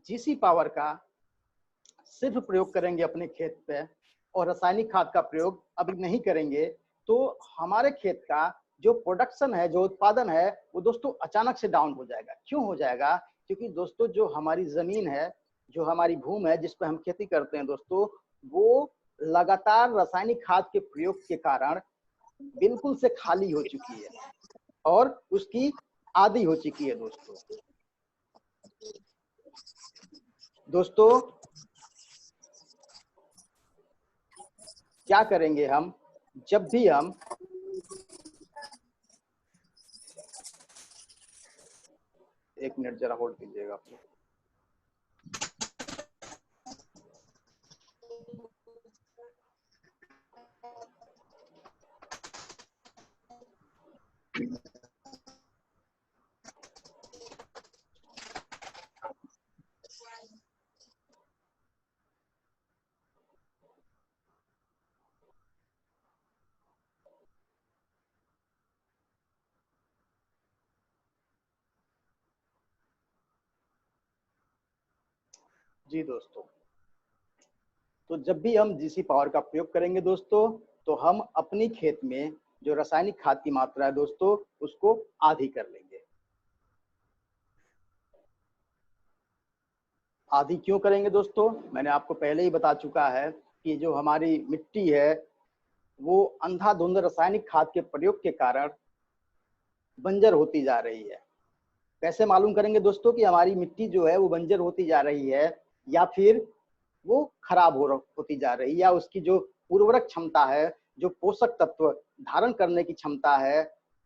GC power का सिर्फ प्रयोग करेंगे अपने खेत पे और रासायनिक खाद का प्रयोग अभी नहीं करेंगे तो हमारे खेत का जो प्रोडक्शन है, जो उत्पादन है, वो दोस्तों अचानक से डाउन हो जाएगा। क्यों हो जाएगा? क्योंकि दोस्तों जो हमारी जमीन है, जो हमारी भूमि है जिस पर हम खेती करते हैं दोस्तों, वो लगातार रासायनिक खाद के प्रयोग के कारण बिल्कुल से खाली हो चुकी है और उसकी आदी हो चुकी है दोस्तों। क्या करेंगे हम? जब भी हम एक मिनट जरा होल्ड कीजिएगा। जी दोस्तों, तो जब भी हम जीसी पावर का प्रयोग करेंगे दोस्तों, तो हम अपनी खेत में जो रासायनिक खाद की मात्रा है दोस्तों, उसको आधी कर लेंगे। आधी क्यों करेंगे दोस्तों? मैंने आपको पहले ही बता चुका है कि जो हमारी मिट्टी है वो अंधाधुंध रासायनिक खाद के प्रयोग के कारण बंजर होती जा रही है। कैसे मालूम करेंगे दोस्तों कि हमारी मिट्टी जो है वो बंजर होती जा रही है या फिर वो खराब होती जा रही है, या उसकी जो उर्वरक क्षमता है, जो पोषक तत्व धारण करने की क्षमता है,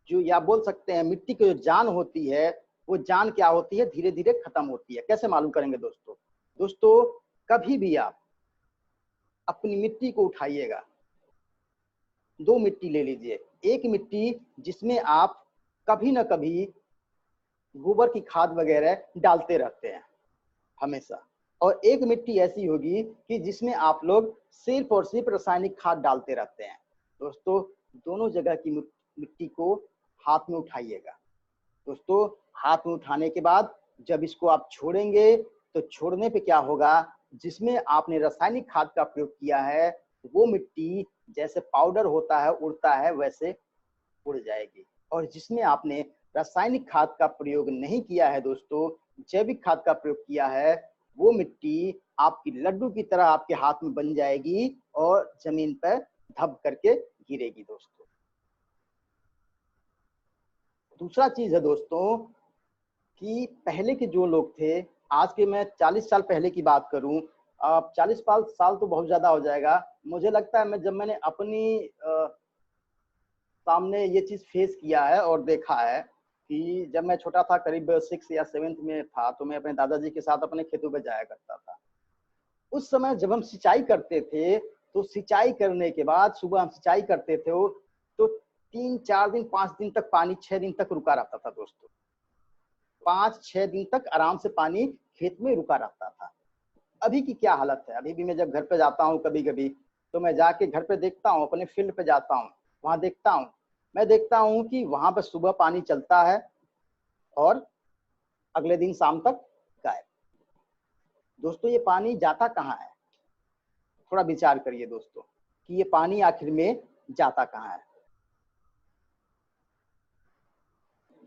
जो या बोल सकते हैं मिट्टी की जो जान होती है, वो जान क्या होती है, धीरे धीरे खत्म होती है। कैसे मालूम करेंगे दोस्तों? दोस्तों कभी भी आप अपनी मिट्टी को उठाइएगा, दो मिट्टी ले लीजिए। एक मिट्टी जिसमें आप कभी ना कभी गोबर की खाद वगैरह डालते रहते हैं हमेशा, और एक मिट्टी ऐसी होगी कि जिसमें आप लोग सिर्फ और सिर्फ रासायनिक खाद डालते रहते हैं। दोस्तों दोनों जगह की मिट्टी को हाथ में उठाइएगा। दोस्तों हाथ में उठाने के बाद जब इसको आप छोड़ेंगे तो छोड़ने पे क्या होगा, जिसमें आपने रासायनिक खाद का प्रयोग किया है वो मिट्टी जैसे पाउडर होता है उड़ता है वैसे उड़ जाएगी, और जिसमें आपने रासायनिक खाद का प्रयोग नहीं किया है दोस्तों, जैविक खाद का प्रयोग किया है, वो मिट्टी आपकी लड्डू की तरह आपके हाथ में बन जाएगी और जमीन पर धप करके गिरेगी दोस्तों। दूसरा चीज है दोस्तों कि पहले के जो लोग थे, आज के मैं 40 साल पहले की बात करूं, अब 40 साल तो बहुत ज्यादा हो जाएगा, मुझे लगता है जब मैंने अपनी सामने ये चीज फेस किया है और देखा है कि जब मैं छोटा था, करीब 6 या 7th में था, तो मैं अपने दादाजी के साथ अपने खेतों पे जाया करता था। उस समय जब हम सिंचाई करते थे तो सिंचाई करने के बाद सुबह हम सिंचाई करते थे तो 3-4 दिन 5 दिन तक पानी 6 दिन तक रुका रहता था दोस्तों। 5-6 दिन तक आराम से पानी खेत में रुका रहता था। अभी की क्या हालत है? अभी भी मैं जब घर पे जाता हूँ कभी कभी, तो मैं जाके घर पे देखता हूँ, अपने फील्ड पे जाता हूँ, वहां देखता हूँ, मैं देखता हूँ कि वहां पे सुबह पानी चलता है और अगले दिन शाम तक गायब। दोस्तों ये पानी जाता कहाँ है? थोड़ा विचार करिए दोस्तों कि ये पानी आखिर में जाता कहाँ है।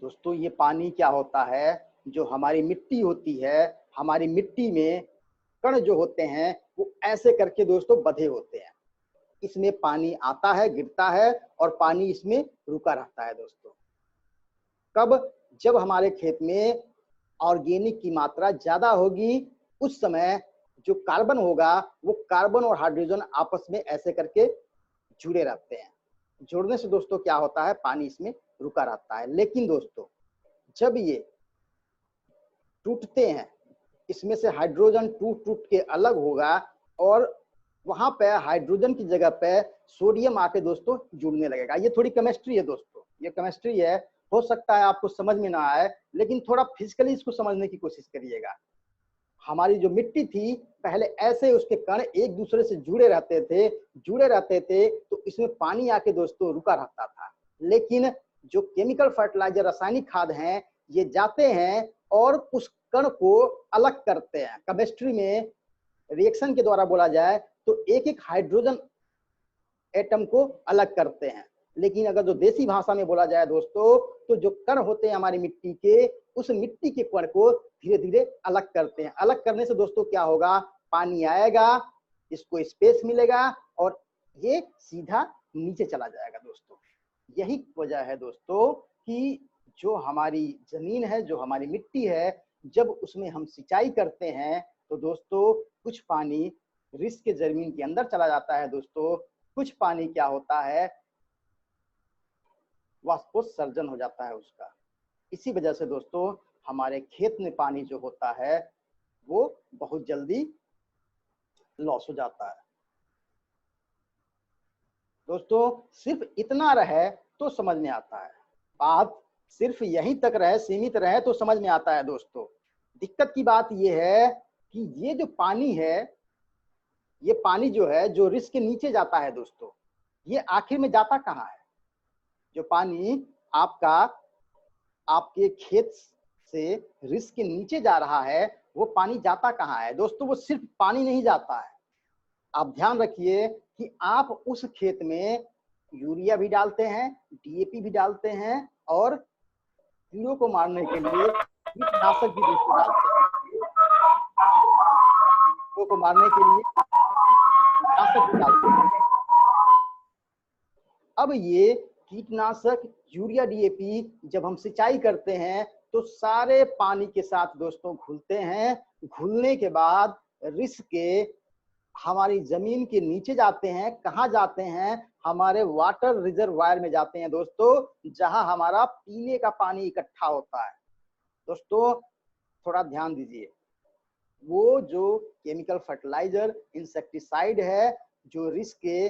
दोस्तों ये पानी क्या होता है, जो हमारी मिट्टी होती है, हमारी मिट्टी में कण जो होते हैं वो ऐसे करके दोस्तों बंधे होते हैं, इसमें पानी आता है, गिरता है और पानी इसमें रुका रहता है दोस्तों। कब? जब हमारे खेत में ऑर्गेनिक की मात्रा ज्यादा होगी, उस समय जो कार्बन होगा वो कार्बन और हाइड्रोजन आपस में ऐसे करके जुड़े रहते हैं। जुड़ने से दोस्तों क्या होता है, पानी इसमें रुका रहता है। लेकिन दोस्तों जब ये टूटते हैं, इसमें से हाइड्रोजन टूट टूट के अलग होगा और वहां पे हाइड्रोजन की जगह पे सोडियम आके दोस्तों जुड़ने लगेगा। ये थोड़ी केमिस्ट्री है दोस्तों, ये केमिस्ट्री है, हो सकता है आपको समझ में ना आए, लेकिन थोड़ा फिजिकली इसको समझने की कोशिश करिएगा। हमारी जो मिट्टी थी पहले ऐसे उसके कण एक दूसरे से जुड़े रहते थे तो इसमें पानी आके दोस्तों रुका रहता था। लेकिन जो केमिकल फर्टिलाइजर रासायनिक खाद हैं, ये जाते हैं और उस कण को अलग करते हैं। केमिस्ट्री में रिएक्शन के द्वारा बोला जाए तो एक एक हाइड्रोजन एटम को अलग करते हैं। लेकिन अगर जो देसी भाषा में बोला जाए दोस्तों, तो जो कण होते हैं हमारी मिट्टी के, उस मिट्टी के कण को धीरे धीरे अलग करते हैं। अलग करने से दोस्तों क्या होगा, पानी आएगा, इसको स्पेस मिलेगा और ये सीधा नीचे चला जाएगा दोस्तों। यही वजह है दोस्तों कि जो हमारी जमीन है, जो हमारी मिट्टी है, जब उसमें हम सिंचाई करते हैं तो दोस्तों कुछ पानी रिस के जमीन के अंदर चला जाता है दोस्तों, कुछ पानी क्या होता है, वाष्पोत्सर्जन हो जाता है उसका। इसी वजह से दोस्तों हमारे खेत में पानी जो होता है वो बहुत जल्दी लॉस हो जाता है। दोस्तों सिर्फ इतना रहे तो समझ में आता है, बात सिर्फ यहीं तक रहे, सीमित रहे तो समझ में आता है दोस्तों। दिक्कत की बात यह है कि ये जो पानी है, ये पानी जो है जो रिस के नीचे जाता है दोस्तों, ये आखिर में जाता कहाँ है? जो पानी आपका आपके खेत से रिस के नीचे जा रहा है, वो पानी जाता कहाँ है दोस्तों? वो सिर्फ पानी नहीं जाता है। आप ध्यान रखिए कि आप उस खेत में यूरिया भी डालते हैं, डीएपी भी डालते हैं और कीड़ों को मारने के लिए कीटनाशक भी दोस्तों डालते हैं। कीड़ों को मारने के लिए कीटनाशक भी डालते हैं। अब ये कीटनाशक, यूरिया, डीएपी जब हम सिंचाई करते हैं तो सारे पानी के साथ दोस्तों घुलते हैं। घुलने के बाद रिस के हमारी जमीन के नीचे जाते हैं। कहाँ जाते हैं? हमारे वाटर रिजर्वायर में जाते हैं दोस्तों, जहां हमारा पीने का पानी इकट्ठा होता है। दोस्तों थोड़ा ध्यान दीजिए, वो जो केमिकल फर्टिलाइजर, इंसेक्टिसाइड है जो रिस के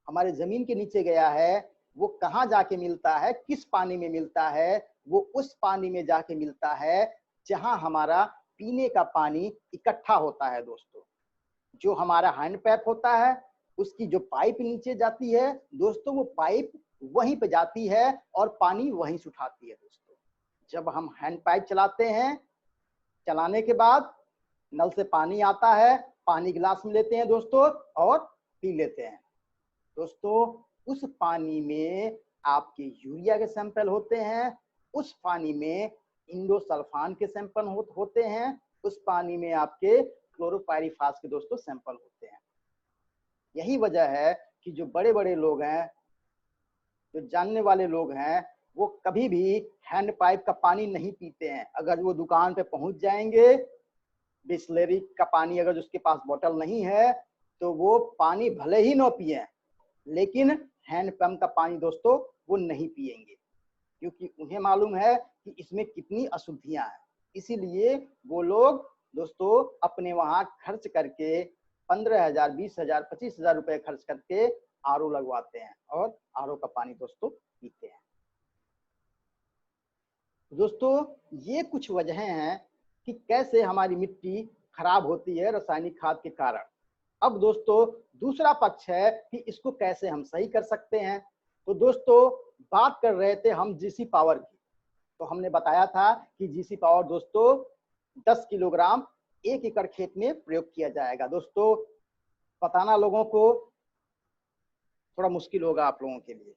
हमारे जमीन के नीचे गया है, वो कहाँ जाके मिलता है, किस पानी में मिलता है? वो उस पानी में जाके मिलता है जहां हमारा पीने का पानी इकट्ठा होता है दोस्तों। जो हमारा हैंड पाइप होता है, उसकी जो पाइप नीचे जाती है दोस्तों, वो पाइप वहीं पे जाती है और पानी वहीं से उठाती है दोस्तों। जब हम हैंड पाइप चलाते हैं, चलाने के बाद नल से पानी आता है, पानी गिलास में लेते हैं दोस्तों और पी लेते हैं। दोस्तों उस पानी में आपके यूरिया के सैंपल होते हैं, उस पानी में इंडोसल्फान के सैंपल होते हैं, उस पानी में आपके क्लोरोपाइरीफास के दोस्तों सैंपल होते हैं। यही वजह है कि जो बड़े बड़े लोग हैं, जो जानने वाले लोग हैं, वो कभी भी हैंड पाइप का पानी नहीं पीते हैं। अगर वो दुकान पे पहुंच जाएंगे, बिस्लेरी का पानी अगर उसके पास बोतल नहीं है तो वो पानी भले ही न पिए, लेकिन हैंडपंप का पानी दोस्तों वो नहीं पिएंगे, क्योंकि उन्हें मालूम है कि इसमें कितनी अशुद्धियां हैं। इसीलिए वो लोग दोस्तों अपने वहां खर्च करके 15,000, 20,000, 25,000 रुपए खर्च करके आरओ लगवाते हैं और आरओ का पानी दोस्तों पीते हैं। दोस्तों ये कुछ वजहें हैं कि कैसे हमारी मिट्टी खराब होती है रासायनिक खाद के कारण। अब दोस्तों दूसरा पक्ष है कि इसको कैसे हम सही कर सकते हैं। तो दोस्तों बात कर रहे थे हम जीसी पावर की, तो हमने बताया था कि जीसी पावर दोस्तों 10 किलोग्राम 1 एकड़ खेत में प्रयोग किया जाएगा। दोस्तों बताना लोगों को थोड़ा मुश्किल होगा आप लोगों के लिए।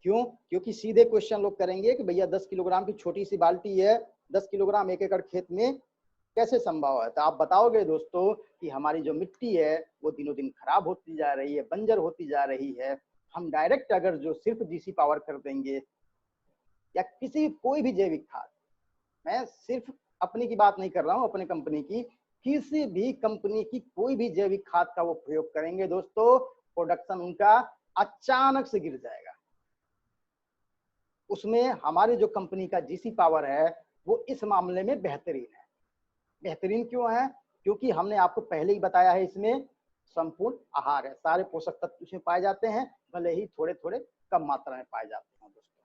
क्यों? क्योंकि सीधे क्वेश्चन लोग करेंगे कि भैया 10 किलोग्राम की छोटी सी बाल्टी है, 10 किलोग्राम 1 एकड़ खेत में कैसे संभव है? तो आप बताओगे दोस्तों कि हमारी जो मिट्टी है वो दिनों दिन खराब होती जा रही है, बंजर होती जा रही है। हम डायरेक्ट अगर जो सिर्फ जीसी पावर कर देंगे या किसी कोई भी जैविक खाद, मैं सिर्फ अपनी की बात नहीं कर रहा हूं, अपनी कंपनी की, किसी भी कंपनी की कोई भी जैविक खाद का वो प्रयोग करेंगे दोस्तों, प्रोडक्शन उनका अचानक से गिर जाएगा। उसमें हमारी जो कंपनी का जीसी पावर है वो इस मामले में बेहतरीन है। बेहतरीन क्यों है? क्योंकि हमने आपको पहले ही बताया है, इसमें संपूर्ण आहार है, सारे पोषक तत्व इसमें पाए जाते हैं, भले ही थोड़े थोड़े कम मात्रा में पाए जाते हैं दोस्तों।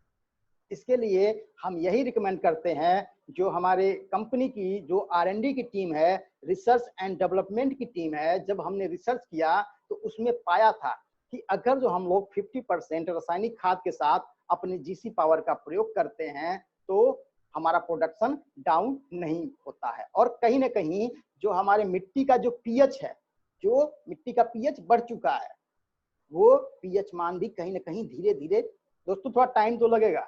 इसके लिए हम यही रिकमेंड करते हैं, जो हमारे कंपनी की जो R&D की टीम है, रिसर्च एंड डेवलपमेंट की टीम है, जब हमने रिसर्च किया तो उसमें पाया था कि अगर जो हम लोग 50% रासायनिक खाद के साथ अपने जीसी पावर का प्रयोग करते हैं तो हमारा प्रोडक्शन डाउन नहीं होता है। और कहीं ना कहीं जो हमारे मिट्टी का जो पीएच है, जो मिट्टी का पीएच बढ़ चुका है, वो पीएच मान भी कहीं ना कहीं धीरे धीरे दोस्तों, थोड़ा टाइम तो लगेगा,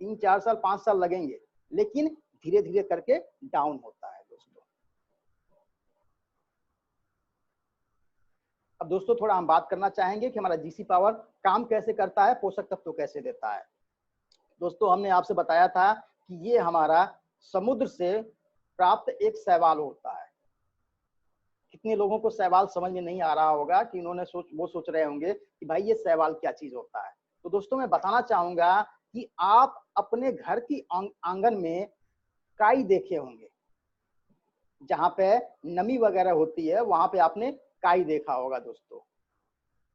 3-4 साल 5 साल लगेंगे, लेकिन धीरे धीरे करके डाउन होता है दोस्तों। अब दोस्तों थोड़ा हम बात करना चाहेंगे कि हमारा जीसी पावर काम कैसे करता है, पोषक तत्व कैसे देता है। दोस्तों हमने आपसे बताया था कि ये हमारा समुद्र से प्राप्त एक शैवाल होता है। कितने लोगों को शैवाल समझ में नहीं आ रहा होगा कि इन्होंने सोच रहे होंगे कि भाई ये शैवाल क्या चीज होता है। तो दोस्तों मैं बताना चाहूंगा कि आप अपने घर की आंगन में काई देखे होंगे, जहां पे नमी वगैरह होती है वहां पे आपने काई देखा होगा दोस्तों।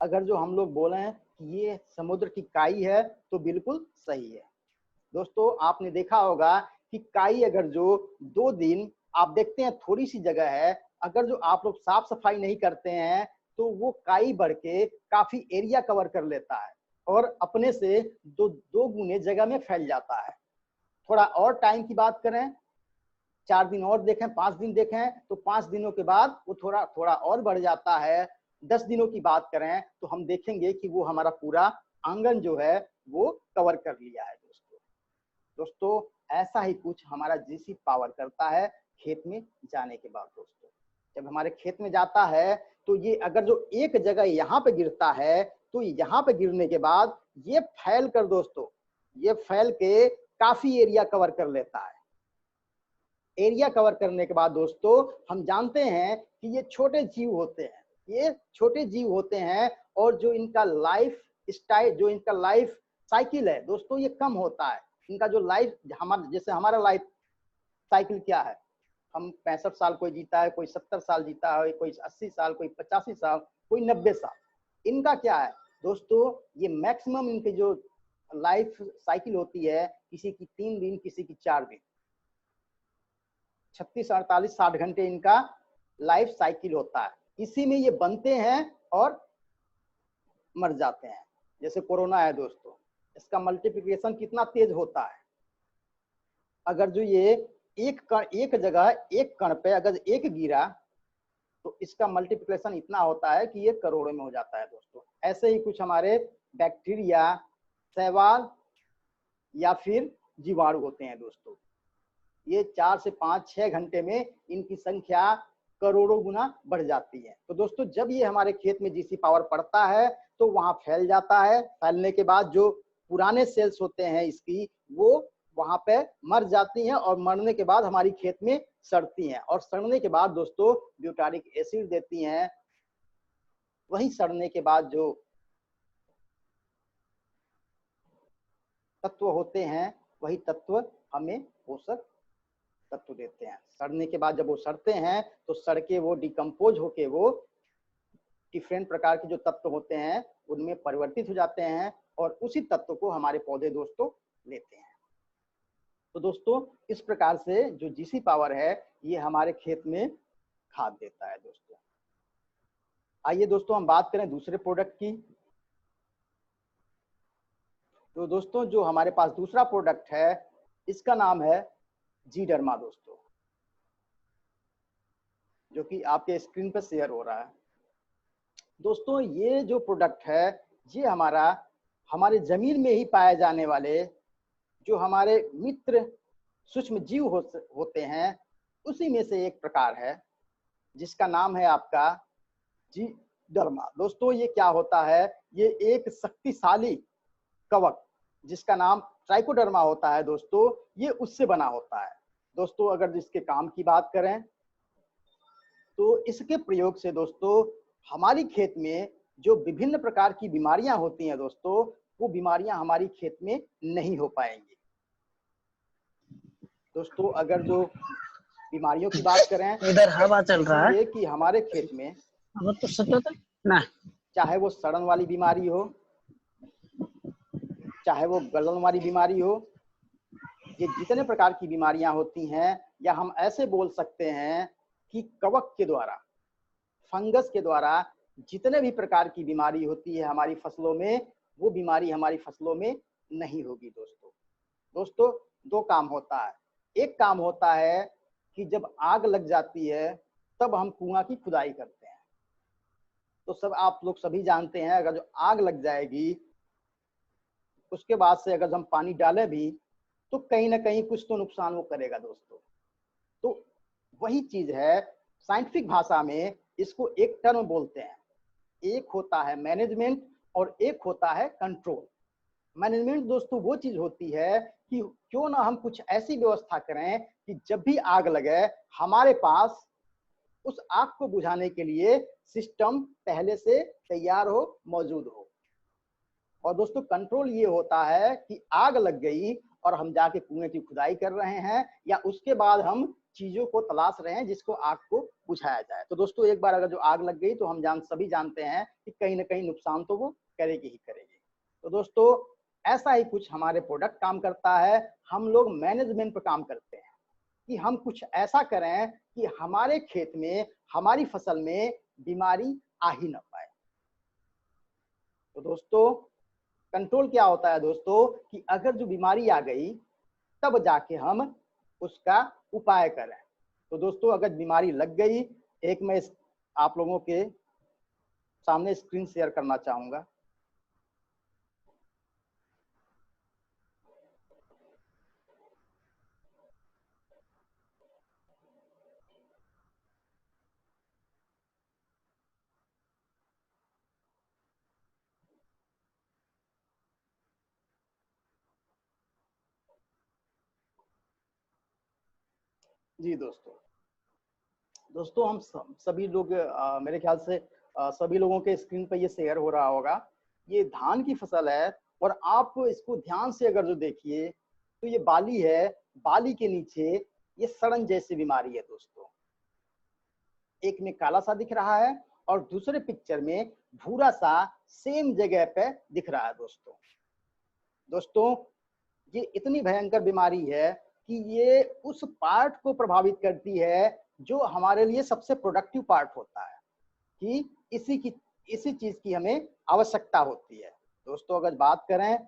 अगर जो हम लोग बोले हैं कि ये समुद्र की काई है तो बिल्कुल सही है दोस्तों। आपने देखा होगा कि काई अगर जो 2 दिन आप देखते हैं थोड़ी सी जगह है, अगर जो आप लोग साफ सफाई नहीं करते हैं तो वो काई बढ़ के काफी एरिया कवर कर लेता है और अपने से दो गुने जगह में फैल जाता है। थोड़ा और टाइम की बात करें, 4 दिन और देखें, 5 दिन देखें तो 5 दिनों के बाद वो थोड़ा थोड़ा और बढ़ जाता है। 10 दिनों की बात करें तो हम देखेंगे कि वो हमारा पूरा आंगन जो है वो कवर कर लिया है दोस्तों। दोस्तों ऐसा ही कुछ हमारा जीसी पावर करता है खेत में जाने के बाद दोस्तों। जब हमारे खेत में जाता है तो ये अगर जो एक जगह यहाँ पे गिरता है तो यहाँ पे गिरने के बाद ये फैल कर दोस्तों, ये फैल के काफी एरिया कवर कर लेता है। एरिया कवर करने के बाद दोस्तों हम जानते हैं कि ये छोटे जीव होते हैं, ये छोटे जीव होते हैं और जो इनका लाइफ स्टाइल, जो इनका लाइफ साइकिल है दोस्तों ये कम होता है। इनका जो लाइफ जैसे हमारा लाइफ साइकिल क्या है, हम 65 साल कोई जीता है, कोई 70 साल जीता है, कोई 80 साल, कोई 85 साल, कोई 90 साल। इनका क्या है दोस्तों, ये मैक्सिमम इनकी जो लाइफ साइकिल होती है किसी की 3 दिन, किसी की 4 दिन, 36, 48, 60 घंटे इनका लाइफ साइकिल होता है। इसी में ये बनते हैं और मर जाते हैं। जैसे कोरोना है दोस्तों, इसका मल्टीप्लिकेशन कितना तेज होता है। अगर जो ये एक जगह एक कण पे अगर एक गिरा तो इसका मल्टीप्लिकेशन इतना होता है कि ये करोड़ों में हो जाता है दोस्तों। ऐसे ही कुछ हमारे बैक्टीरिया, शैवाल या फिर जीवाणु होते हैं दोस्तों। ये 4 से 5-6 घंटे में इनकी संख्या करोड़ों गुना बढ़ जाती है। तो दोस्तों जब ये हमारे खेत में जीसी पावर पड़ता है तो वहां फैल जाता है। फैलने के बाद जो पुराने सेल्स होते हैं इसकी, वो वहां पे मर जाती हैं और मरने के बाद हमारी खेत में सड़ती हैं और सड़ने के बाद दोस्तों ब्यूटारिक एसिड देती हैं। वही सड़ने के बाद जो तत्व होते हैं वही तत्व हमें पोषक तत्व देते हैं। सड़ने के बाद जब वो सड़ते हैं तो सड़ के वो डिकम्पोज होके वो डिफरेंट प्रकार के जो तत्व होते हैं उनमें परिवर्तित हो जाते हैं और उसी तत्व को हमारे पौधे दोस्तों लेते हैं। तो दोस्तों इस प्रकार से जो जीसी पावर है ये हमारे खेत में खाद देता है दोस्तों। आइए दोस्तों हम बात करें दूसरे प्रोडक्ट की। तो दोस्तों जो हमारे पास दूसरा प्रोडक्ट है इसका नाम है जीडर्मा दोस्तों, जो कि आपके स्क्रीन पर शेयर हो रहा है। दोस्तों ये जो प्रोडक्ट है ये हमारे जमीन में ही पाए जाने वाले जो हमारे मित्र सूक्ष्म जीव होते हैं उसी में से एक प्रकार है जिसका नाम है आपका जीडर्मा। दोस्तों ये क्या होता है, ये एक शक्तिशाली कवक जिसका नाम ट्राइकोडर्मा होता है दोस्तों, ये उससे बना होता है दोस्तों। अगर इसके काम की बात करें तो इसके प्रयोग से दोस्तों हमारी खेत में जो विभिन्न प्रकार की बीमारियां होती हैं दोस्तों, वो बीमारियां हमारी खेत में नहीं हो पाएंगी दोस्तों। अगर जो बीमारियों की बात करें, इधर हवा चल रहा है कि हमारे खेत में अब तो सच ना, चाहे वो सड़न वाली बीमारी हो, चाहे वो गलन वाली बीमारी हो, ये जितने प्रकार की बीमारियां होती हैं, या हम ऐसे बोल सकते हैं कि कवक के द्वारा, फंगस के द्वारा जितने भी प्रकार की बीमारी होती है हमारी फसलों में, वो बीमारी हमारी फसलों में नहीं होगी दोस्तों। दोस्तों 2 काम होता है, एक काम होता है कि जब आग लग जाती है तब हम कुआं की खुदाई करते हैं। तो सब आप लोग सभी जानते हैं, अगर जो आग लग जाएगी उसके बाद से अगर हम पानी डालें भी तो कहीं ना कहीं कुछ तो नुकसान वो करेगा दोस्तों। तो वही चीज है, साइंटिफिक भाषा में इसको एक टर्म बोलते हैं, एक होता है मैनेजमेंट और एक होता है कंट्रोल। मैनेजमेंट दोस्तों वो चीज होती है कि क्यों ना हम कुछ ऐसी व्यवस्था करें कि जब भी आग लगे हमारे पास उस आग को बुझाने के लिए सिस्टम पहले से तैयार हो, मौजूद हो। और दोस्तों कंट्रोल ये होता है कि आग लग गई और हम जाके कुएं की खुदाई कर रहे हैं या उसके बाद हम चीजों को तलाश रहे हैं जिसको आग को बुझाया जाए। तो दोस्तों एक बार अगर जो आग लग गई तो हम सभी जानते हैं कि कहीं ना कहीं नुकसान तो वो करेगी ही करेगी। तो दोस्तों ऐसा ही कुछ हमारे प्रोडक्ट काम करता है। हम लोग मैनेजमेंट पर काम करते हैं कि हम कुछ ऐसा करें कि हमारे खेत में, हमारी फसल में बीमारी आ ही ना पाए। तो दोस्तों कंट्रोल क्या होता है दोस्तों कि अगर जो बीमारी आ गई तब जाके हम उसका उपाय करें। तो दोस्तों अगर बीमारी लग गई, एक मैं आप लोगों के सामने स्क्रीन शेयर करना चाहूंगा। जी दोस्तों हम सभी लोग मेरे ख्याल से सभी लोगों के स्क्रीन पर ये शेयर हो रहा होगा। ये धान की फसल है और आप इसको ध्यान से अगर जो देखिए तो ये बाली है, बाली के नीचे ये सड़न जैसी बीमारी है दोस्तों। एक में काला सा दिख रहा है और दूसरे पिक्चर में भूरा सा सेम जगह पे दिख रहा है दोस्तों। दोस्तों ये इतनी भयंकर बीमारी है कि ये उस पार्ट को प्रभावित करती है जो हमारे लिए सबसे प्रोडक्टिव पार्ट होता है, कि इसी चीज की हमें आवश्यकता होती है। दोस्तों अगर बात करें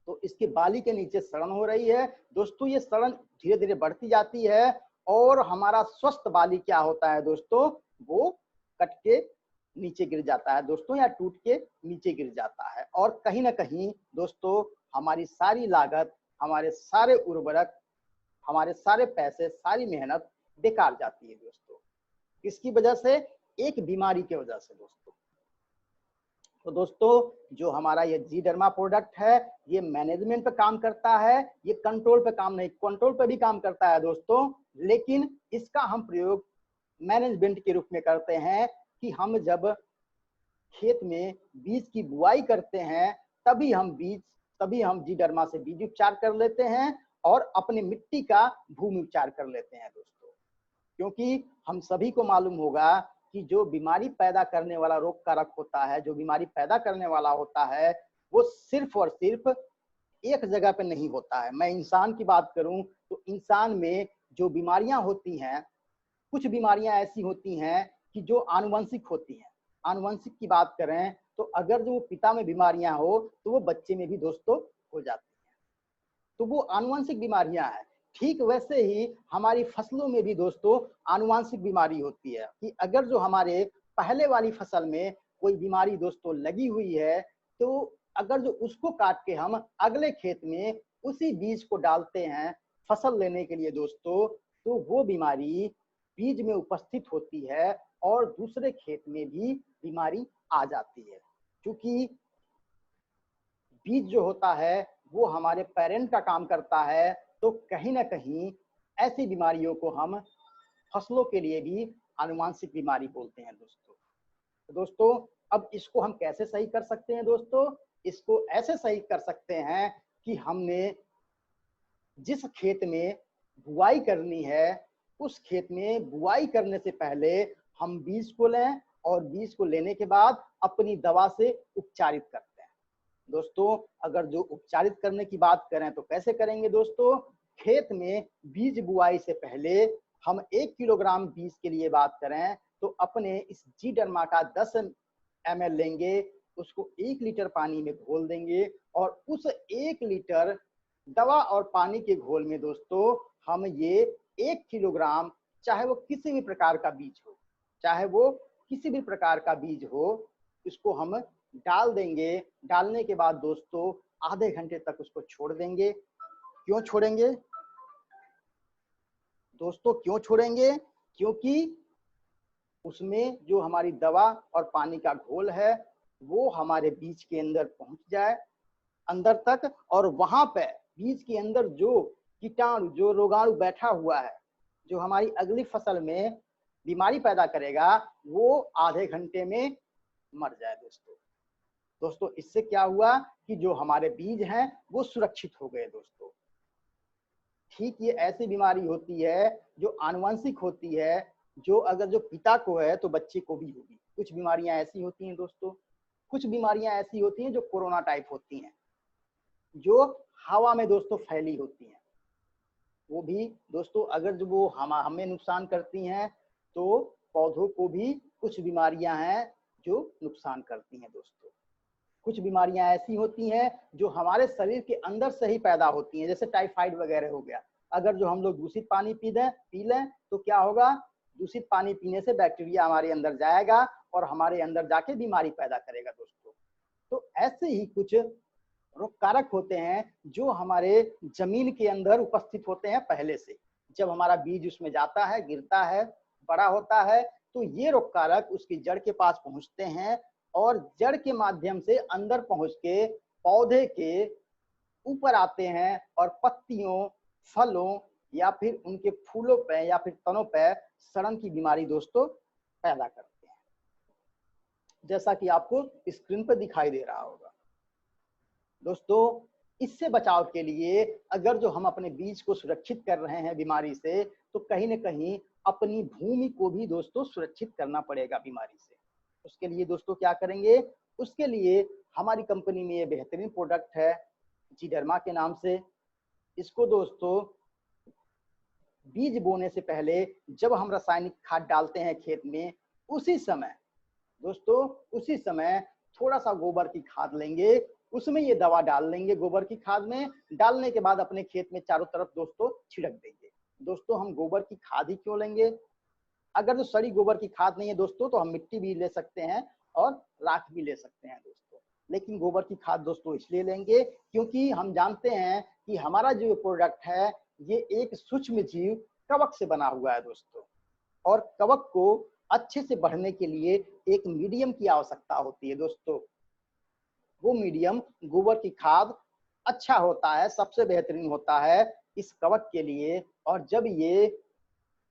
तो इसके बाली के नीचे सड़न हो रही है दोस्तों। ये सड़न धीरे धीरे बढ़ती जाती है और हमारा स्वस्थ बाली क्या होता है दोस्तों, वो कट के नीचे गिर जाता है दोस्तों, या टूट के नीचे गिर जाता है। और कहीं ना कहीं दोस्तों हमारी सारी लागत, हमारे सारे उर्वरक, हमारे सारे पैसे, सारी मेहनत बेकार जाती है दोस्तों। किसकी वजह से? एक बीमारी की वजह से दोस्तों। तो दोस्तों जो हमारा ये जी डर्मा प्रोडक्ट है ये मैनेजमेंट पे काम करता है, ये कंट्रोल पे काम नहीं, कंट्रोल पे भी काम करता है दोस्तों, लेकिन इसका हम प्रयोग मैनेजमेंट के रूप में करते हैं कि हम जब खेत में बीज की बुआई करते हैं तभी हम जी डर्मा से बीज उपचार कर लेते हैं और अपनी मिट्टी का भूमि उपचार कर लेते हैं दोस्तों। क्योंकि हम सभी को मालूम होगा कि जो बीमारी पैदा करने वाला रोग कारक होता है, जो बीमारी पैदा करने वाला होता है, वो सिर्फ और सिर्फ एक जगह पे नहीं होता है। मैं इंसान की बात करूं तो इंसान में जो बीमारियां होती हैं, कुछ बीमारियां ऐसी होती हैं कि जो आनुवंशिक होती हैं। आनुवंशिक की बात करें तो अगर जो पिता में बीमारियां हो तो वो बच्चे में भी दोस्तों हो जाती हैं, तो वो आनुवंशिक बीमारियां हैं। ठीक वैसे ही हमारी फसलों में भी दोस्तों आनुवंशिक बीमारी होती है कि अगर जो हमारे पहले वाली फसल में कोई बीमारी दोस्तों लगी हुई है तो अगर जो उसको काट के हम अगले खेत में उसी बीज को डालते हैं फसल लेने के लिए दोस्तों, तो वो बीमारी बीज में उपस्थित होती है और दूसरे खेत में भी बीमारी आ जाती है। क्योंकि बीज जो होता है वो हमारे पेरेंट का काम करता है, तो कहीं ना कहीं ऐसी बीमारियों को हम फसलों के लिए भी आनुवांशिक बीमारी बोलते हैं दोस्तों। तो दोस्तों अब इसको हम कैसे सही कर सकते हैं दोस्तों? इसको ऐसे सही कर सकते हैं कि हमने जिस खेत में बुआई करनी है उस खेत में बुआई करने से पहले हम बीज को लें और बीज को लेने के बाद अपनी दवा से उपचारित करते हैं दोस्तों। अगर जो उपचारित करने की बात करें तो कैसे करेंगे दोस्तों? खेत में बीज बुआई से पहले हम 1 किलोग्राम बीज के लिए बात करें तो अपने इस जी डर्मा का 10 ml लेंगे, उसको 1 लीटर पानी में घोल देंगे और उस 1 लीटर दवा और पानी के घोल में दोस्तों हम ये 1 किलोग्राम, चाहे वो किसी भी प्रकार का बीज हो, चाहे वो किसी भी प्रकार का बीज हो, इसको हम डाल देंगे। डालने के बाद दोस्तों आधे घंटे तक उसको छोड़ देंगे। क्यों छोड़ेंगे दोस्तों, क्यों छोड़ेंगे? क्योंकि उसमें जो हमारी दवा और पानी का घोल है वो हमारे बीज के अंदर पहुंच जाए अंदर तक, और वहां पे बीज के अंदर जो कीटाणु, जो रोगाणु बैठा हुआ है, जो हमारी अगली फसल में बीमारी पैदा करेगा, वो आधे घंटे में मर जाए दोस्तों इससे क्या हुआ कि जो हमारे बीज हैं वो सुरक्षित हो गए दोस्तों। ठीक ये ऐसी बीमारी होती है जो आनुवंशिक होती है, जो अगर जो पिता को है तो बच्चे को भी होगी। कुछ बीमारियां ऐसी होती हैं दोस्तों, कुछ बीमारियां ऐसी होती हैं जो कोरोना टाइप होती हैं, जो हवा में दोस्तों फैली होती हैं। वो भी दोस्तों अगर जो वो हमें नुकसान करती हैं, तो पौधों को भी कुछ बीमारियां हैं जो नुकसान करती हैं दोस्तों। कुछ बीमारियां ऐसी होती हैं जो हमारे शरीर के अंदर से ही पैदा होती हैं, जैसे टाइफाइड वगैरह हो गया। अगर जो हम लोग दूषित पानी पी लें तो क्या होगा? दूषित पानी पीने से बैक्टीरिया हमारे अंदर जाएगा और हमारे अंदर जाके बीमारी पैदा करेगा दोस्तों। तो ऐसे ही कुछ रोग कारक होते हैं जो हमारे जमीन के अंदर उपस्थित होते हैं पहले से। जब हमारा बीज उसमें जाता है, गिरता है, बड़ा होता है, तो ये रोग कारक उसकी जड़ के पास पहुंचते हैं और जड़ के माध्यम से अंदर पहुंच के पौधे के ऊपर आते हैं और पत्तियों, फलों या फिर उनके फूलों पे या फिर तनों पे सड़न की बीमारी दोस्तों पैदा करते हैं, जैसा कि आपको स्क्रीन पर दिखाई दे रहा होगा दोस्तों। इससे बचाव के लिए अगर जो हम अपने बीज को सुरक्षित कर रहे हैं बीमारी से, तो कहीं न कहीं अपनी भूमि को भी दोस्तों सुरक्षित करना पड़ेगा बीमारी से। उसके लिए दोस्तों क्या करेंगे? उसके लिए हमारी कंपनी में ये बेहतरीन प्रोडक्ट है जीडर्मा के नाम से। इसको दोस्तों बीज बोने से पहले जब हम रासायनिक खाद डालते हैं खेत में, उसी समय थोड़ा सा गोबर की खाद लेंगे, उसमें ये दवा डाल लेंगे। गोबर की खाद में डालने के बाद अपने खेत में चारों तरफ दोस्तों छिड़क देंगे। दोस्तों हम गोबर की खाद ही क्यों लेंगे? अगर जो सड़ी गोबर की खाद नहीं है दोस्तों, तो हम मिट्टी भी ले सकते हैं और राख भी ले सकते हैं दोस्तों, लेकिन गोबर की खाद दोस्तों इसलिए लेंगे क्योंकि हम जानते हैं कि हमारा जो प्रोडक्ट है ये एक सूक्ष्म जीव कवक से बना हुआ है दोस्तों, और कवक को अच्छे से बढ़ने के लिए एक मीडियम की आवश्यकता होती है दोस्तों। वो मीडियम गोबर की खाद अच्छा होता है, सबसे बेहतरीन होता है इस कवक के लिए। और जब ये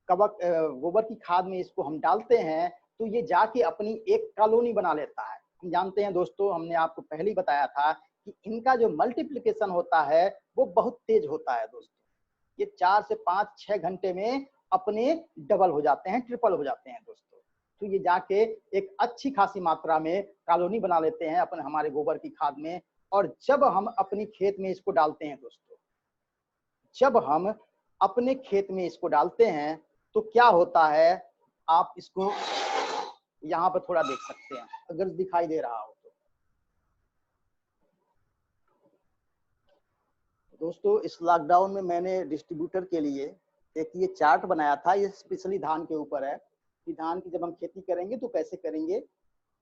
कवक गोबर की खाद में इसको हम डालते हैं तो ये जाके अपनी एक कॉलोनी बना लेता है। हम जानते हैं दोस्तों, हमने आपको पहले ही बताया था कि इनका जो मल्टीप्लिकेशन होता है वो बहुत तेज होता है दोस्तों। ये 4 से 5-6 घंटे में अपने डबल हो जाते हैं, ट्रिपल हो जाते हैं दोस्तों। तो ये जाके एक अच्छी खासी मात्रा में कॉलोनी बना लेते हैं अपने हमारे गोबर की खाद में। और जब हम अपनी खेत में इसको डालते हैं दोस्तों, जब हम अपने खेत में इसको डालते हैं तो क्या होता है, आप इसको यहाँ पर थोड़ा देख सकते हैं अगर दिखाई दे रहा हो तो। दोस्तों इस लॉकडाउन में मैंने डिस्ट्रीब्यूटर के लिए एक ये चार्ट बनाया था, ये स्पेशली धान के ऊपर है कि धान की जब हम खेती करेंगे तो कैसे करेंगे।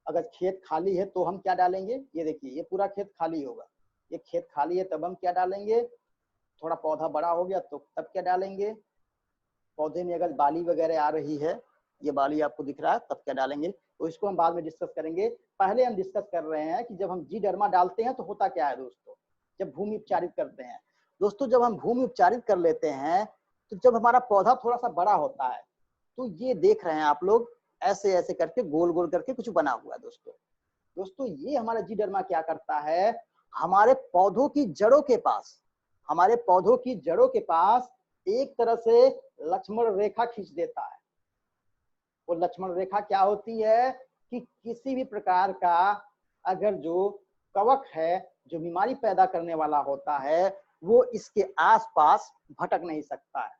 अगर खेत खाली है तो हम क्या डालेंगे, ये देखिए ये पूरा खेत खाली होगा, ये खेत खाली है तब हम क्या डालेंगे, थोड़ा पौधा बड़ा हो गया तो तब क्या डालेंगे, पौधे में अगर बाली वगैरह आ रही है, ये बाली आपको दिख रहा है, तब क्या डालेंगे, तो इसको हम बाद में डिस्कस करेंगे। पहले हम डिस्कस कर रहे हैं कि जब हम जीडर्मा डालते हैं तो होता क्या है दोस्तों, जब भूमि उपचारित करते हैं दोस्तों। जब हम भूमि उपचारित कर लेते हैं तो जब हमारा पौधा थोड़ा सा बड़ा होता है तो ये देख रहे हैं आप लोग ऐसे ऐसे करके गोल गोल करके कुछ बना हुआ है दोस्तों। ये हमारा जीडर्मा क्या करता है, हमारे पौधों की जड़ों के पास एक तरह से लक्ष्मण रेखा खींच देता है। वो लक्ष्मण रेखा क्या होती है कि किसी भी प्रकार का अगर जो कवक है जो बीमारी पैदा करने वाला होता है वो इसके आसपास भटक नहीं सकता है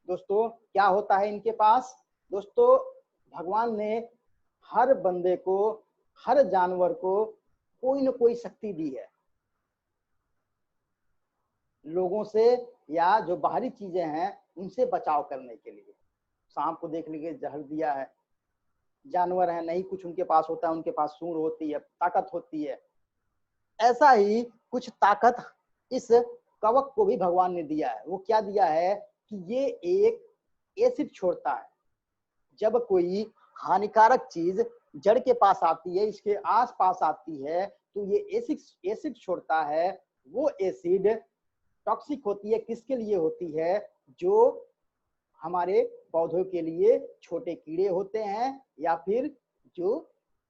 दोस्तों। क्या होता है इनके पास दोस्तों, भगवान ने हर बंदे को, हर जानवर को कोई न कोई शक्ति दी है। लोगों से या जो बाहरी चीजें हैं उनसे बचाव करने के लिए। सांप को देख लीजिए, जहर दिया है, जानवर है नहीं कुछ उनके पास होता है, उनके पास सूंड होती है, ताकत होती है। ऐसा ही कुछ ताकत इस कवक को भी भगवान ने दिया है। वो क्या दिया है कि ये एक एसिड छोड़ता है। जब कोई हानिकारक चीज जड़ के पास आती है, इसके आस पास आती है, तो ये एसिड छोड़ता है। वो एसिड टॉक्सिक होती है, किसके लिए होती है? जो हमारे पौधों के लिए छोटे कीड़े होते हैं या फिर जो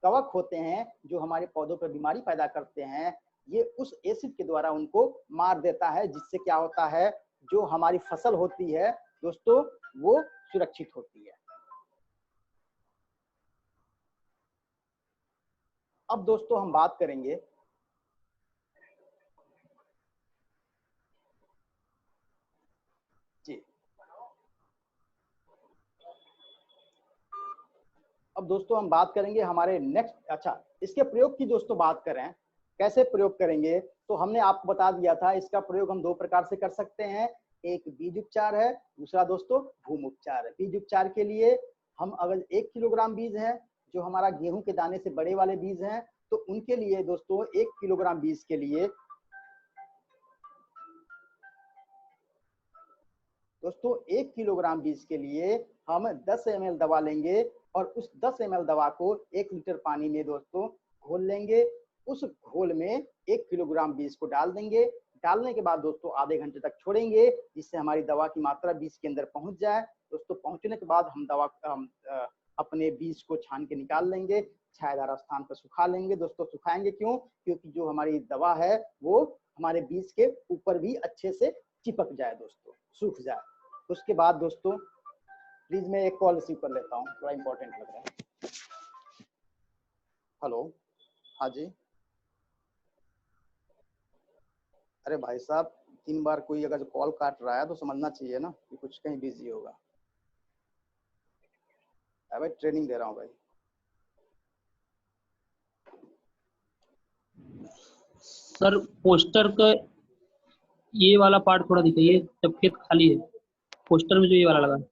कवक होते हैं जो हमारे पौधों पर बीमारी पैदा करते हैं, ये उस एसिड के द्वारा उनको मार देता है, जिससे क्या होता है, जो हमारी फसल होती है दोस्तों वो सुरक्षित होती है। अब दोस्तों हम बात करेंगे जी। अब दोस्तों हम बात करेंगे हमारे नेक्स्ट, अच्छा इसके प्रयोग की दोस्तों बात करें, कैसे प्रयोग करेंगे, तो हमने आपको बता दिया था इसका प्रयोग हम दो प्रकार से कर सकते हैं। एक बीज उपचार है, दूसरा दोस्तों भूमि उपचार है। बीज उपचार के लिए हम अगर 1 किलोग्राम बीज है, जो हमारा गेहूं के दाने से बड़े वाले बीज हैं, तो उनके लिए दोस्तों 1 किलोग्राम बीज के लिए दोस्तों 1 किलोग्राम बीज के लिए हम 10 ml दवा लेंगे और उस 10 ml दवा को 1 लीटर पानी में दोस्तों घोल लेंगे। उस घोल में 1 किलोग्राम बीज को डाल देंगे। डालने के बाद दोस्तों आधे घंटे तक छोड़ेंगे, जिससे हमारी दवा की मात्रा बीज के अंदर पहुंच जाए। दोस्तों पहुंचने के बाद हम अपने बीज को छान के निकाल लेंगे, छायादार स्थान पर सुखा लेंगे। दोस्तों सुखाएंगे क्यों? क्योंकि जो हमारी दवा है वो हमारे बीज के ऊपर भी अच्छे से चिपक जाए, दोस्तों सूख जाए। उसके बाद दोस्तों प्लीज मैं एक कॉल रिसीव कर लेता हूँ, थोड़ा इंपॉर्टेंट लग रहा है। हेलो, हाँ जी। अरे भाई साहब, 3 बार कोई अगर कॉल काट रहा है तो समझना चाहिए ना कि कुछ कहीं बिजी होगा। भाई ट्रेनिंग दे रहा हूँ भाई। सर पोस्टर का ये वाला पार्ट थोड़ा दिखाइए, जब खेत खाली है पोस्टर में जो ये वाला लगा है।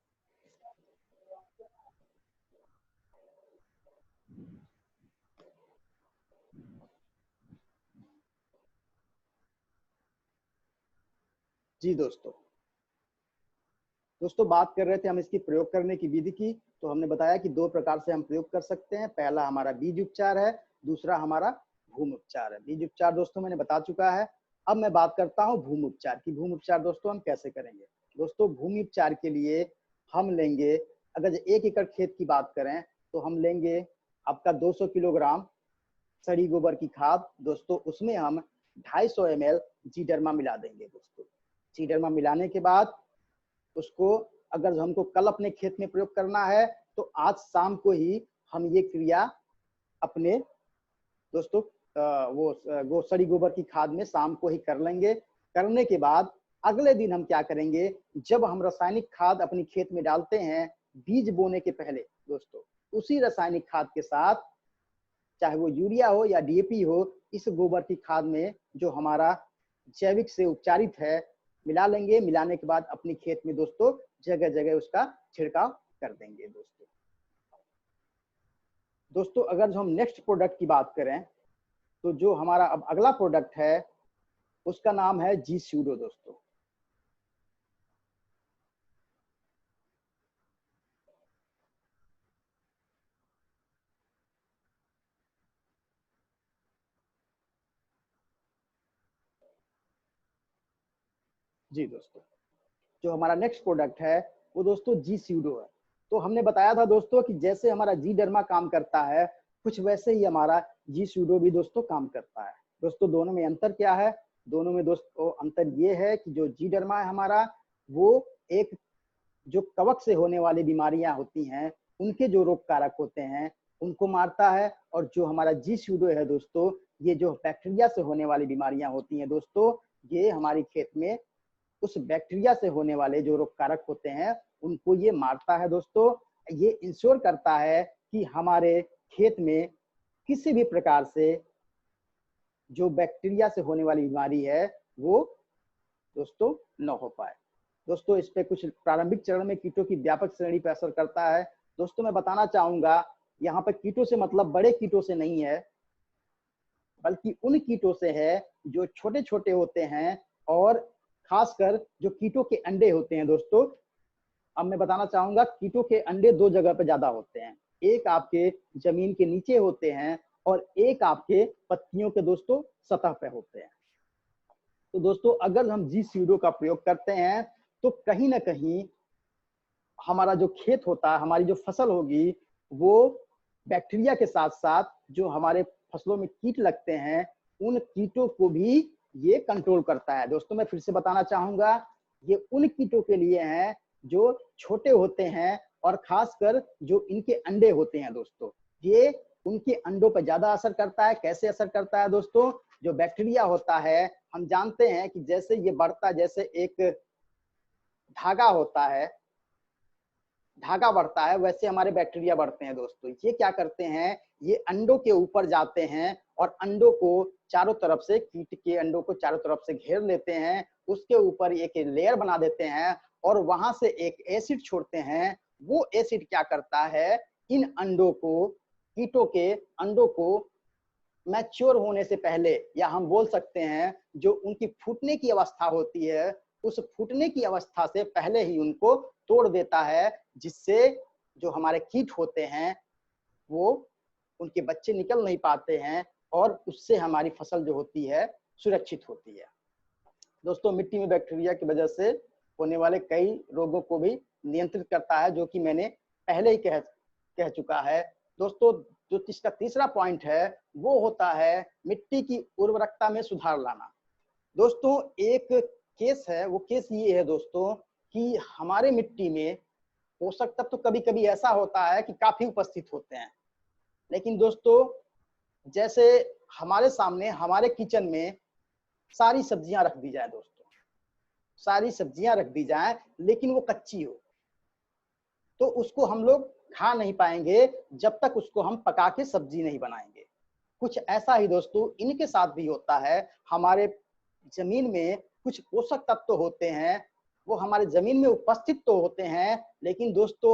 जी दोस्तों बात कर रहे थे हम इसकी प्रयोग करने की विधि की। तो हमने बताया कि 2 प्रकार से हम प्रयोग कर सकते हैं। पहला हमारा बीज उपचार है, दूसरा हमारा भूमि उपचार है। बीज उपचार दोस्तों मैंने बता चुका है। अब मैं बात करता हूँ भूमि उपचार की। भूमि उपचार दोस्तों हम कैसे करेंगे? दोस्तों भूमि उपचार के लिए हम लेंगे, अगर 1 एकड़ खेत की बात करें तो हम लेंगे आपका 200 किलोग्राम सड़ी गोबर की खाद। दोस्तों उसमें हम 250 ml जीडर्मा मिला देंगे। दोस्तों जीडर्मा मिलाने के बाद उसको अगर हमको कल अपने खेत में प्रयोग करना है तो आज शाम को ही हम ये क्रिया अपने दोस्तों वो सड़ी गोबर की खाद में शाम को ही कर लेंगे। करने के बाद अगले दिन हम क्या करेंगे, जब हम रासायनिक खाद अपनी खेत में डालते हैं बीज बोने के पहले, दोस्तों उसी रासायनिक खाद के साथ, चाहे वो यूरिया हो या डीएपी हो, इस गोबर की खाद में जो हमारा जैविक से उपचारित है मिला लेंगे। मिलाने के बाद अपनी खेत में दोस्तों जगह जगह उसका छिड़काव कर देंगे। दोस्तों अगर जो हम नेक्स्ट प्रोडक्ट की बात करें तो जो हमारा अब अगला प्रोडक्ट है उसका नाम है जी स्यूडो। दोस्तों जी दोस्तों जो हमारा नेक्स्ट प्रोडक्ट है वो दोस्तों जी स्यूडो है। तो हमने बताया था दोस्तों कि जैसे हमारा जी डर्मा काम करता है, कुछ वैसे ही हमारा जी स्यूडो भी दोस्तों काम करता है। दोस्तों दोनों में अंतर क्या है? दोनों में दोस्तों अंतर ये है कि जो जी डर्मा है हमारा, वो एक जो कवक से होने वाली बीमारियां होती हैं उनके जो रोग कारक होते हैं उनको मारता है। और जो हमारा जी स्यूडो है दोस्तों, ये जो बैक्टीरिया से होने वाली बीमारियां होती हैं दोस्तों, ये हमारी खेत में उस बैक्टीरिया से होने वाले जो रोग कारक होते हैं उनको ये मारता है। दोस्तों ये इंश्योर करता है कि हमारे खेत में किसी भी प्रकार से जो बैक्टीरिया से होने वाली बीमारी है वो दोस्तों न हो पाए। दोस्तों इस पे कुछ प्रारंभिक चरण में कीटों की व्यापक श्रेणी पर असर करता है। दोस्तों मैं बताना चाहूंगा, यहाँ पर कीटों से मतलब बड़े कीटों से नहीं है, बल्कि उन कीटों से है जो छोटे छोटे होते हैं, और खासकर जो कीटों के अंडे होते हैं। दोस्तों अब मैं बताना चाहूंगा, कीटों के अंडे दो जगह पे ज्यादा होते हैं, एक आपके जमीन के नीचे होते हैं और एक आपके पत्तियों के दोस्तों सतह पे होते हैं। तो दोस्तों अगर हम जी स्यूडो का प्रयोग करते हैं तो कहीं ना कहीं हमारा जो खेत होता है, हमारी जो फसल होगी, वो बैक्टीरिया के साथ साथ जो हमारे फसलों में कीट लगते हैं, उन कीटों को भी ये कंट्रोल करता है। दोस्तों मैं फिर से बताना चाहूंगा, ये उन कीटों के लिए है जो छोटे होते हैं और खासकर जो इनके अंडे होते हैं। दोस्तों ये उनके अंडों पर ज्यादा असर करता है। कैसे असर करता है दोस्तों? जो बैक्टीरिया होता है, हम जानते हैं कि जैसे ये बढ़ता, जैसे एक धागा होता है, धागा बढ़ता है, वैसे हमारे बैक्टीरिया बढ़ते हैं। दोस्तों ये क्या करते हैं, ये अंडों के ऊपर जाते हैं और अंडों को चारों तरफ से, कीट के अंडों को चारों तरफ से घेर लेते हैं, उसके ऊपर एक लेयर बना देते हैं और वहां से एक एसिड छोड़ते हैं। वो एसिड क्या करता है, इन अंडों को, कीटों के अंडों को मैच्योर होने से पहले, या हम बोल सकते हैं जो उनकी फूटने की अवस्था होती है, उस फूटने की अवस्था से पहले ही उनको तोड़ देता है, जिससे जो हमारे कीट होते हैं वो, उनके बच्चे निकल नहीं पाते हैं और उससे हमारी फसल जो होती है सुरक्षित होती है। दोस्तों मिट्टी में बैक्टीरिया की वजह से होने वाले कई रोगों को भी नियंत्रित करता है, जो कि मैंने पहले ही कह चुका है। दोस्तों जो इसका तीसरा पॉइंट है वो होता है मिट्टी की उर्वरकता में सुधार लाना। दोस्तों एक केस है, वो केस ये है दोस्तों कि हमारे मिट्टी में पोषक तत्व तो कभी कभी ऐसा होता है कि काफी उपस्थित होते हैं, लेकिन दोस्तों जैसे हमारे सामने, हमारे किचन में सारी सब्जियां रख दी जाए, दोस्तों सारी सब्जियां रख दी जाए, लेकिन वो कच्ची हो, तो उसको हम लोग खा नहीं पाएंगे जब तक उसको हम पका के सब्जी नहीं बनाएंगे। कुछ ऐसा ही दोस्तों इनके साथ भी होता है। हमारे जमीन में कुछ पोषक तत्व होते हैं, वो हमारे जमीन में उपस्थित तो होते हैं, लेकिन दोस्तों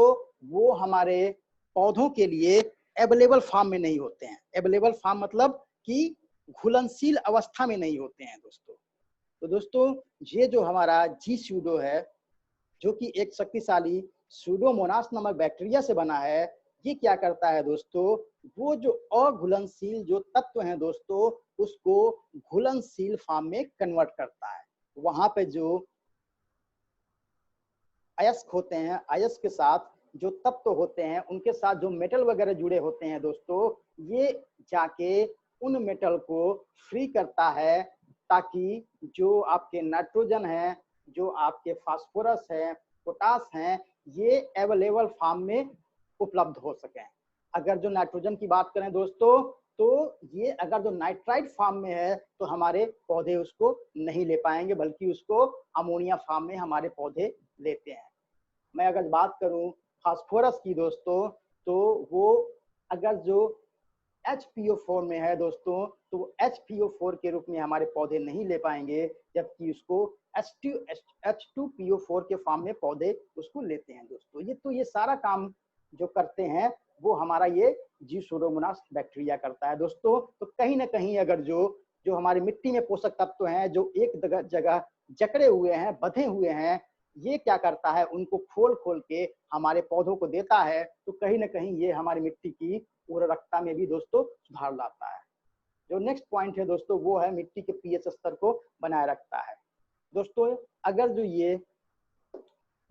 वो हमारे पौधों के लिए अवेलेबल फॉर्म में नहीं होते हैं। अवेलेबल फॉर्म मतलब कि घुलनशील अवस्था में नहीं होते हैं दोस्तों। तो दोस्तों ये जो हमारा जी स्यूडो है, जो कि एक शक्तिशाली सूडोमोनास नामक बैक्टीरिया से बना है, ये क्या करता है दोस्तों, वो जो अघुलनशील जो तत्व हैं दोस्तों, उसको घुलनशील फॉर्म में कन्वर्ट करता है। वहां पे जो अयस्क होते हैं, अयस्क के साथ जो तत्व होते हैं, उनके साथ जो मेटल वगैरह जुड़े होते हैं दोस्तों, ये जाके उन मेटल को फ्री करता है, ताकि जो आपके नाइट्रोजन है, जो आपके फास्फोरस है, पोटास हैं, ये अवेलेबल फॉर्म में उपलब्ध हो सके। अगर जो नाइट्रोजन की बात करें दोस्तों, तो ये अगर जो नाइट्राइट फॉर्म में है तो हमारे पौधे उसको नहीं ले पाएंगे, बल्कि उसको अमोनिया फॉर्म में हमारे पौधे लेते हैं। मैं अगर बात करूं फास्फोरस की दोस्तों, तो वो अगर जो HPO4 में है दोस्तों, तो HPO4 के रूप में हमारे पौधे नहीं ले पाएंगे, जबकि उसको H2PO4 के फॉर्म में पौधे उसको लेते हैं दोस्तों। ये सारा काम जो करते हैं वो हमारा ये जी सूडोमोनास बैक्टीरिया करता है दोस्तों। तो कहीं ना कहीं अगर जो जो हमारी मिट्टी में पोषक तत्व हैं, जो एक जगह जकड़े हुए हैं, बंधे हुए हैं, ये क्या करता है, उनको खोल खोल के हमारे पौधों को देता है। तो कहीं ना कहीं ये हमारी मिट्टी की उर्वरकता में भी दोस्तों सुधार लाता है। जो नेक्स्ट पॉइंट है दोस्तों, वो है मिट्टी के पीएच स्तर को बनाए रखता है। दोस्तों अगर जो ये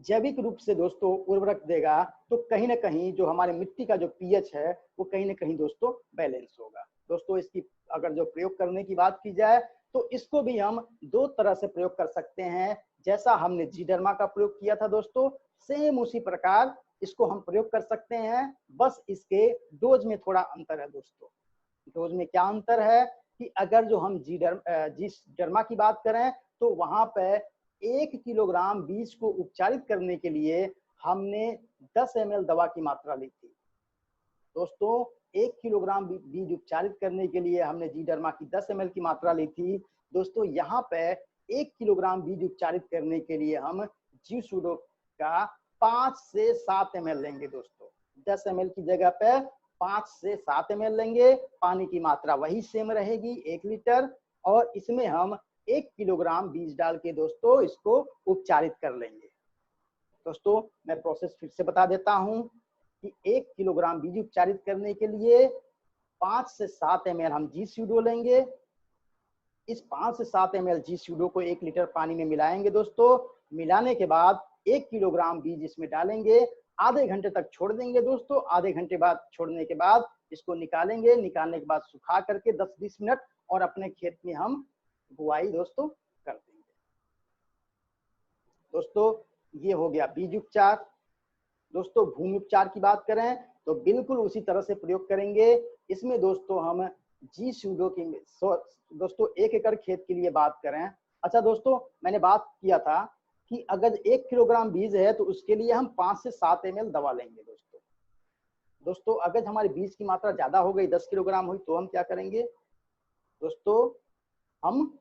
जैविक रूप से दोस्तों उर्वरक देगा, तो कहीं ना कहीं जो हमारे मिट्टी का जो पीएच है वो कहीं ना कहीं दोस्तों बैलेंस होगा। दोस्तों इसकी अगर जो प्रयोग करने की बात की जाए, तो इसको भी हम दो तरह से प्रयोग कर सकते हैं। जैसा हमने जीडर्मा का प्रयोग किया था दोस्तों, सेम उसी प्रकार इसको हम प्रयोग कर सकते हैं। बस इसके डोज में थोड़ा अंतर है दोस्तों। डोज में क्या अंतर है कि अगर जो हम जीडर्मा की बात करें, तो वहां पे 1 किलोग्राम बीज को उपचारित करने के लिए हमने 10 ml दवा की मात्रा ली थी दोस्तों। 1 किलोग्राम बीज उपचारित करने के लिए हमने जीडर्मा की 10 ml की मात्रा ली थी दोस्तों। यहाँ पे 1 किलोग्राम बीज उपचारित करने के लिए हम जी सूडो का 5 से 7 ml लेंगे दोस्तों। 10 ml की जगह पे 5 से 7 ml लेंगे। पानी की मात्रा वही सेम रहेगी 1 लीटर, और इसमें हम 1 किलोग्राम बीज डाल के दोस्तों इसको उपचारित कर लेंगे। दोस्तों मैं प्रोसेस फिर से बता देता हूं कि 1 किलोग्राम बीज उपचारित करने के लिए 5 से 7 ml हम जी सूडो लेंगे। इस 5 से 7 ml जी सूडो को 1 लीटर पानी में मिलाएंगे दोस्तों। मिलाने के बाद 1 किलोग्राम बीज इसमें डालेंगे, आधे घंटे तक छोड़ देंगे दोस्तों। आधे घंटे बाद छोड़ने के बाद इसको निकालेंगे। निकालने के बाद सुखा करके 10-20 मिनट और अपने खेत में हम बुआई दोस्तों कर देंगे। दोस्तों ये हो गया बीज उपचार। दोस्तों भूमि उपचार की बात करें तो बिल्कुल उसी तरह से प्रयोग करेंगे। इसमें दोस्तों हम जी सूडो की दोस्तों 1 एकड़ खेत के लिए बात करें। अच्छा दोस्तों, मैंने बात किया था कि अगर 1 किलोग्राम बीज है तो उसके लिए हम 5 से 7 ml दवा लेंगे दोस्तों। अगर हमारे बीज की मात्रा ज्यादा हो गई, 10 किलोग्राम हुई, तो हम क्या करेंगे दोस्तों, हम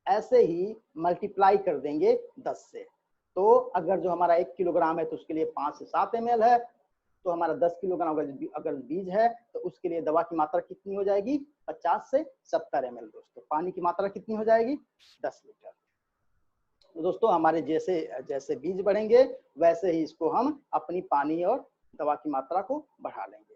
ऐसे ही मल्टीप्लाई कर देंगे 10 से। तो अगर जो हमारा 1 किलोग्राम है तो उसके लिए 5 से 7 ml है, तो हमारा 10 किलोग्राम अगर बीज है तो उसके लिए दवा की मात्रा कितनी हो जाएगी, 50 से 70 ml दोस्तों। पानी की मात्रा कितनी हो जाएगी, 10 लीटर। तो दोस्तों हमारे जैसे जैसे बीज बढ़ेंगे वैसे ही इसको हम अपनी पानी और दवा की मात्रा को बढ़ा लेंगे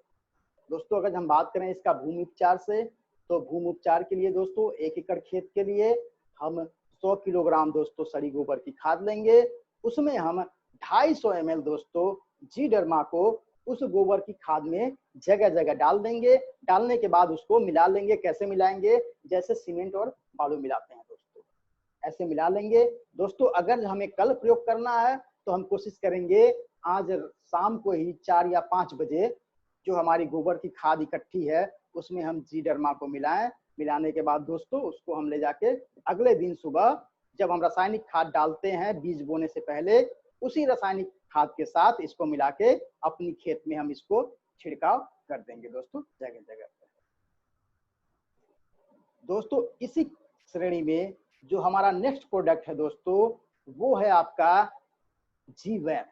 दोस्तों। अगर हम बात करें इसका भूमि उपचार से, तो भूमि उपचार के लिए दोस्तों 1 एकड़ खेत के लिए हम 100 किलोग्राम दोस्तों सड़ी गोबर की खाद लेंगे। उसमें हम 250 ml दोस्तों जी डर्मा को उस गोबर की खाद में जगह जगह डाल देंगे। डालने के बाद उसको मिला लेंगे। कैसे मिलाएंगे, जैसे सीमेंट और बालू मिलाते हैं दोस्तों, ऐसे मिला लेंगे दोस्तों। अगर हमें कल प्रयोग करना है तो हम कोशिश करेंगे आज शाम को ही 4 या 5 बजे जो हमारी गोबर की खाद इकट्ठी है उसमें हम जी डर्मा को मिलाएं। मिलाने के बाद दोस्तों उसको हम ले जाके अगले दिन सुबह जब हम रासायनिक खाद डालते हैं बीज बोने से पहले, उसी रासायनिक खाद के साथ इसको मिला के अपनी खेत में हम इसको छिड़काव कर देंगे दोस्तों जगह जगह पर। दोस्तों इसी श्रेणी में जो हमारा नेक्स्ट प्रोडक्ट है दोस्तों, वो है आपका जीवैम।